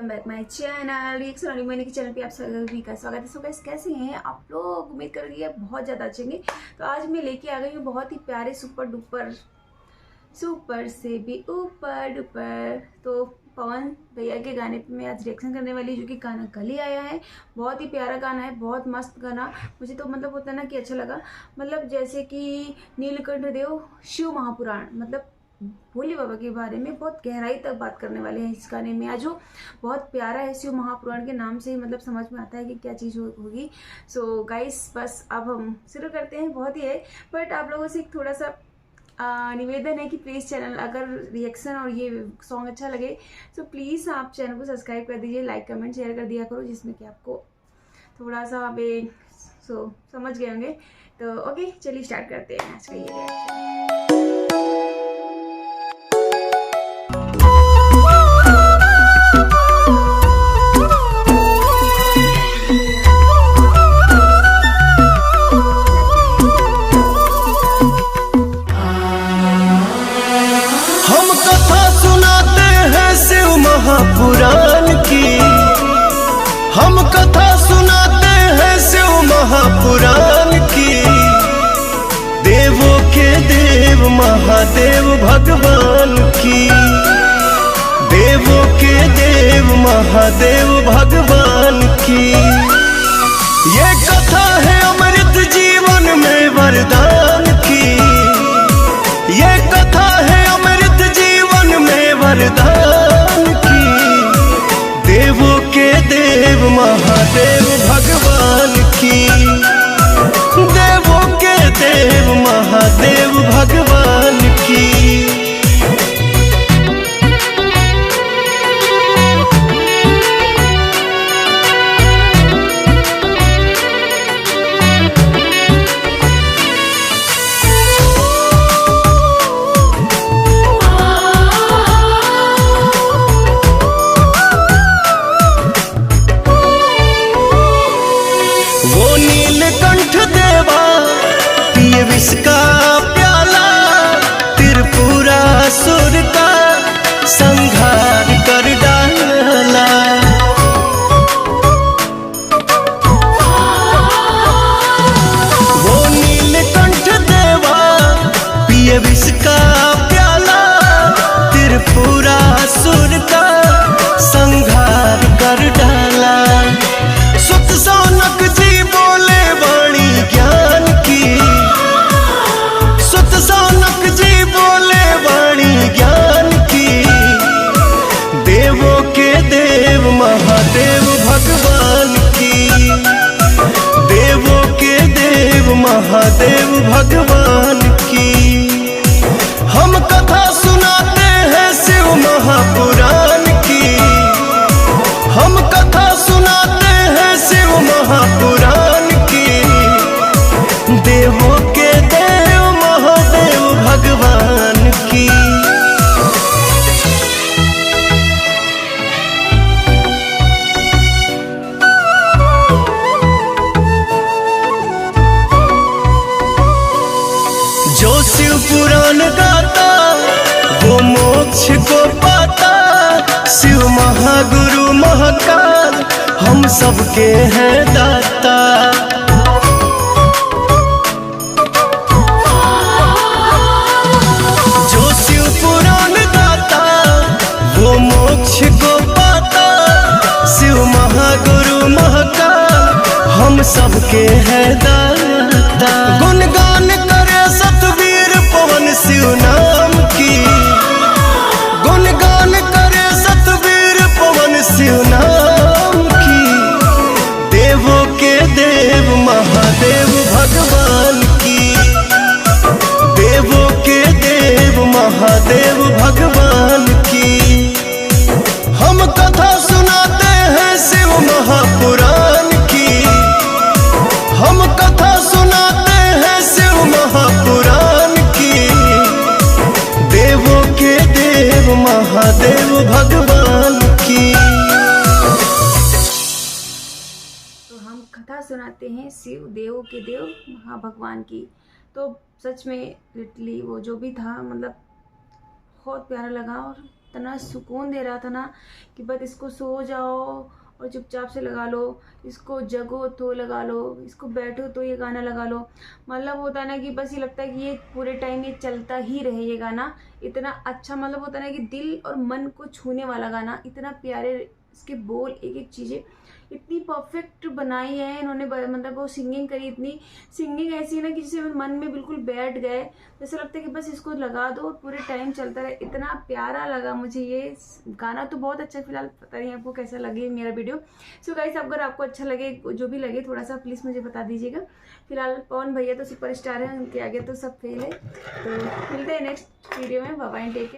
Bank माय channel reaction और मैंने के चैनल पे आप सभी का स्वागत है। सो गाइस, कैसे हैं आप लोग? उम्मीद कर रही है बहुत ज़्यादा अच्छे होंगे। तो आज मैं लेके आ गई हूँ बहुत ही प्यारे सुपर से भी ऊपर डुपर। तो पवन भैया के गाने पे मैं आज रिएक्शन करने वाली हूँ, जो कि गाना कल ही आया है। बहुत ही प्यारा गाना है, बहुत मस्त गाना। मुझे तो मतलब होता है ना कि अच्छा लगा। मतलब जैसे कि नीलकंठ देव शिव महापुराण, मतलब भोले बाबा के बारे में बहुत गहराई तक बात करने वाले हैं इस गाने में। आज वो बहुत प्यारा है, शिव महापुराण के नाम से ही मतलब समझ में आता है कि क्या चीज़ होगी। सो गाइस, बस अब हम शुरू करते हैं। बहुत ही है, बट आप लोगों से एक थोड़ा सा निवेदन है कि प्लीज़ चैनल, अगर रिएक्शन और ये सॉन्ग अच्छा लगे तो प्लीज़ आप चैनल को सब्सक्राइब कर दीजिए, लाइक कमेंट शेयर कर दिया करो, जिसमें कि आपको थोड़ा सा समझ गए होंगे। तो ओके, चलिए स्टार्ट करते हैं आज का ये रिएक्शन। महापुराण की हम कथा सुनाते हैं शिव महापुराण की। देवों के देव महादेव भगवान की, देवों के देव महादेव भगवान की। ये कथा है अमृत जीवन में वरदान की, ये कथा है अमृत जीवन में वरदान। देवों के देव महादेव भगवान की, देवों के देव महादेव भगवान की। विष का प्याला त्रिपुरासुर का संहार कर डाला। वो नीलकंठ देवा पिए विष का प्याला त्रिपुरासुर का संहार कर डाला। सुत सौनक जी बोले वाणी ज्ञान की, सौनक जी बोले वाणी ज्ञान की। देवों के देव महादेव भगवान की, देवों के देव महादेव भगवान की। हम कथा सुनाते हैं शिव महापुराण की, हम कथा सुनाते हैं शिव महापुराण की। देवों के देव महादेव भगवान की। जो शिव पुराण गाता वो मोक्ष को पाता। शिव महागुरु महाकाल हम सबके हैं दाता। वो मोक्ष को पाता, शिव महागुरु महाकाल हम सबके हैं दाता। गुणगान करे सतवीर पवन शिव नाम की, गुणगान करे सतवीर पवन शिव नाम की। देवों के देव महादेव भगवान की, देवों के देव महादेव भगवान की। हम कथा सुनाते हैं शिव महापुराण की, हम कथा सुनाते हैं शिव महापुराण की। देवों के देव महादेव भगवान की। तो हम कथा सुनाते हैं शिव देवों के देव महाभगवान की। तो सच में लिटरली वो जो भी था, मतलब बहुत प्यारा लगा और इतना सुकून दे रहा था ना कि बस इसको सो जाओ और चुपचाप से लगा लो, इसको जगो तो लगा लो, इसको बैठो तो ये गाना लगा लो। मतलब होता है ना कि बस ये लगता है कि ये पूरे टाइम ये चलता ही रहे ये गाना। इतना अच्छा मतलब होता है ना कि दिल और मन को छूने वाला गाना, इतना प्यारे इसके बोल, एक एक चीज़ें इतनी परफेक्ट बनाई है इन्होंने। मतलब वो सिंगिंग करी, इतनी सिंगिंग ऐसी है ना कि जिसे मन में बिल्कुल बैठ गए, जैसे लगता है कि बस इसको लगा दो और पूरे टाइम चलता रहे। इतना प्यारा लगा मुझे ये गाना तो बहुत अच्छा। फिलहाल पता नहीं आपको कैसा लगे मेरा वीडियो। सो गाइस, अगर आपको अच्छा लगे, जो भी लगे थोड़ा सा प्लीज़ मुझे बता दीजिएगा। फिलहाल पवन भैया तो सुपरस्टार है, उनके आगे तो सब फेल है। तो मिलते हैं नेक्स्ट वीडियो में। Bye bye, take care.